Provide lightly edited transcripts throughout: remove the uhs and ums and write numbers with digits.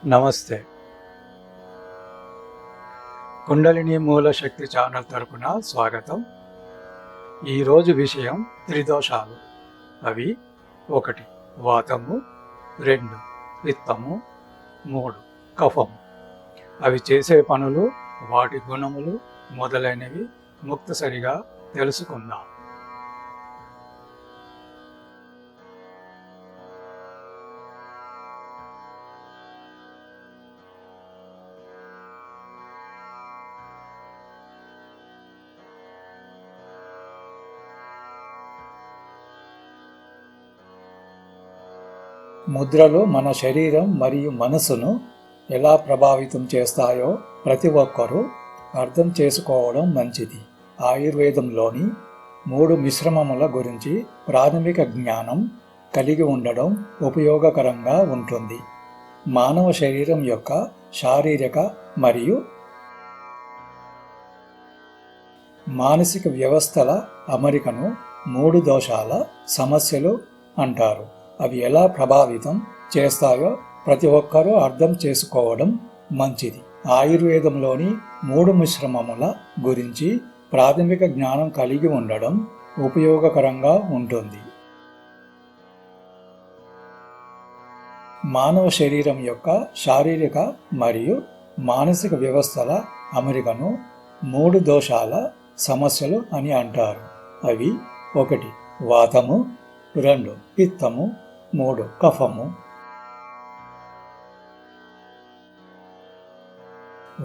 నమస్తే. కుండలిని మూల శక్తి ఛానల్ తరపున స్వాగతం. ఈరోజు విషయం త్రిదోషాలు. అవి 1 వాతము, 2 పిత్తము, 3 కఫము. అవి చేసే పనులు, వాటి గుణములు మొదలైనవి ముక్తసరిగా తెలుసుకుందాం. ముద్రలు మన శరీరం మరియు మనసును ఎలా ప్రభావితం చేస్తాయో ప్రతి ఒక్కరూ అర్థం చేసుకోవడం మంచిది. ఆయుర్వేదంలోని 3 మిశ్రమముల గురించి ప్రాథమిక జ్ఞానం కలిగి ఉండడం ఉపయోగకరంగా ఉంటుంది. మానవ శరీరం యొక్క శారీరక మరియు మానసిక వ్యవస్థల అమరికను 3 దోషాల సమస్యలు అంటారు. అవి ఎలా ప్రభావితం చేస్తాయో ప్రతి ఒక్కరూ అర్థం చేసుకోవడం మంచిది. ఆయుర్వేదంలోని 3 మిశ్రమముల గురించి ప్రాథమిక జ్ఞానం కలిగి ఉండడం ఉపయోగకరంగా ఉంటుంది. మానవ శరీరం యొక్క శారీరక మరియు మానసిక వ్యవస్థల అమరికను 3 దోషాల సమస్యలు అని అంటారు. అవి 1 వాతము, 2 పిత్తము, 3 కఫము.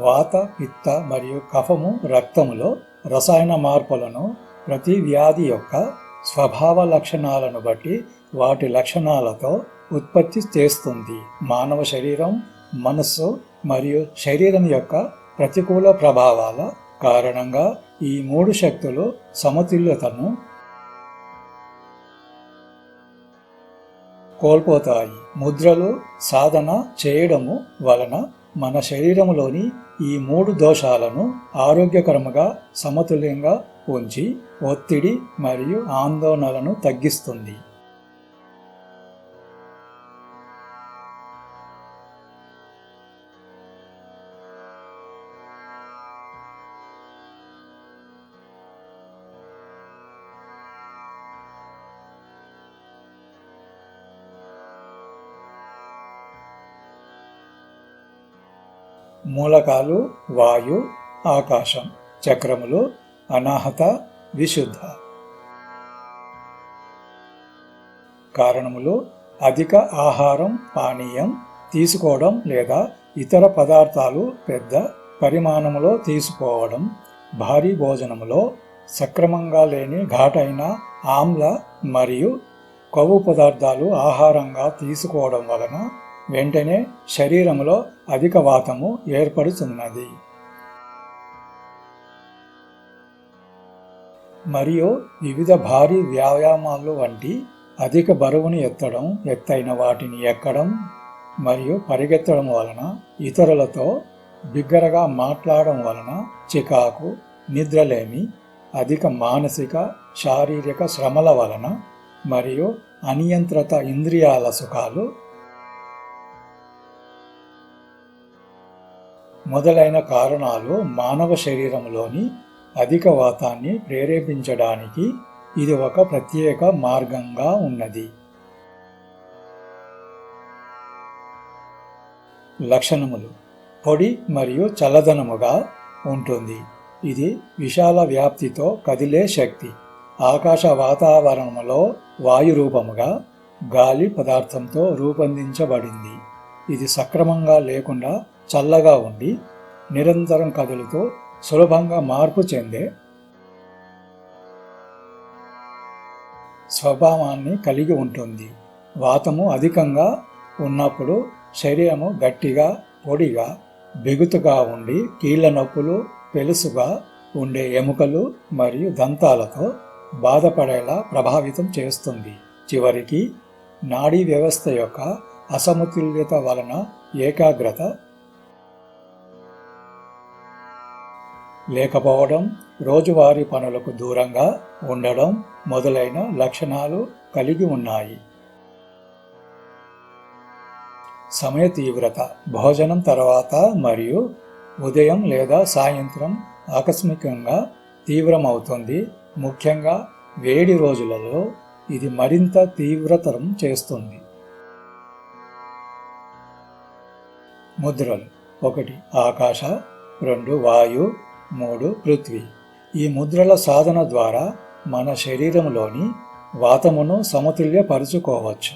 వాత, పిత్త మరియు కఫము రక్తములో రసాయన మార్పులను ప్రతి వ్యాధి యొక్క స్వభావ లక్షణాలను బట్టి వాటి లక్షణాలతో ఉత్పత్తి చేస్తుంది. మానవ శరీరం, మనస్సు మరియు శరీరం యొక్క ప్రతికూల ప్రభావాల కారణంగా ఈ 3 శక్తులు సమతుల్యతను కోల్పోతాయి. ముద్రలు సాధన చేయడము వలన మన శరీరంలోని ఈ 3 దోషాలను ఆరోగ్యకరంగా సమతుల్యంగా ఉంచి ఒత్తిడి మరియు ఆందోళనలను తగ్గిస్తుంది. మూలకాలు వాయు, ఆకాశం. చక్రములు అనాహత, విశుద్ధ. కారణములు అధిక ఆహారం, పానీయం తీసుకోవడం లేదా ఇతర పదార్థాలు పెద్ద పరిమాణములో తీసుకోవడం, భారీ భోజనములో సక్రమంగా లేని ఘాటైన ఆమ్ల మరియు కొవ్వు పదార్థాలు ఆహారంగా తీసుకోవడం వలన వెంటనే శరీరంలో అధిక వాతము ఏర్పడుతున్నది. మరియు వివిధ భారీ వ్యాయామాలు వంటి అధిక బరువుని ఎత్తడం, ఎత్తైన వాటిని ఎక్కడం మరియు పరిగెత్తడం వలన, ఇతరులతో బిగ్గరగా మాట్లాడడం వలన చికాకు, నిద్రలేమి, అధిక మానసిక శారీరక శ్రమల వలన మరియు అనియంత్రిత ఇంద్రియాల సుఖాలు మొదలైన కారణాలు మానవ శరీరంలోని అధిక వాతాన్ని ప్రేరేపించడానికి ఇది ఒక ప్రత్యేక మార్గంగా ఉన్నది. లక్షణములు పొడి మరియు చల్లదనముగా ఉంటుంది. ఇది విశాల వ్యాప్తితో కదిలే శక్తి. ఆకాశ వాతావరణంలో వాయు రూపముగా గాలి పదార్థంతో రూపొందించబడింది. ఇది సక్రమంగా లేకుండా చల్లగా ఉండి నిరంతరం కదులుతూ సులభంగా మార్పు చెందే స్వభావాన్ని కలిగి ఉంటుంది. వాతము అధికంగా ఉన్నప్పుడు శరీరము గట్టిగా, పొడిగా, బిగుతుగా ఉండి కీళ్ల నొప్పులు, పెలుసుగా ఉండే ఎముకలు మరియు దంతాలతో బాధపడేలా ప్రభావితం చేస్తుంది. చివరికి నాడీ వ్యవస్థ యొక్క అసమతుల్యత వలన ఏకాగ్రత లేకపోవడం, రోజువారీ పనులకు దూరంగా ఉండడం మొదలైన లక్షణాలు కలిగి ఉన్నాయి. సమయ తీవ్రత భోజనం తర్వాత మరియు ఉదయం లేదా సాయంత్రం ఆకస్మికంగా తీవ్రమవుతుంది. ముఖ్యంగా వేడి రోజులలో ఇది మరింత తీవ్రతరం చేస్తుంది. ముద్రలు: 1 ఆకాశ, 2 వాయు, 3 పృథ్వీ. ఈ ముద్రల సాధన ద్వారా మన శరీరంలోని వాతమును సమతుల్యపరుచుకోవచ్చు.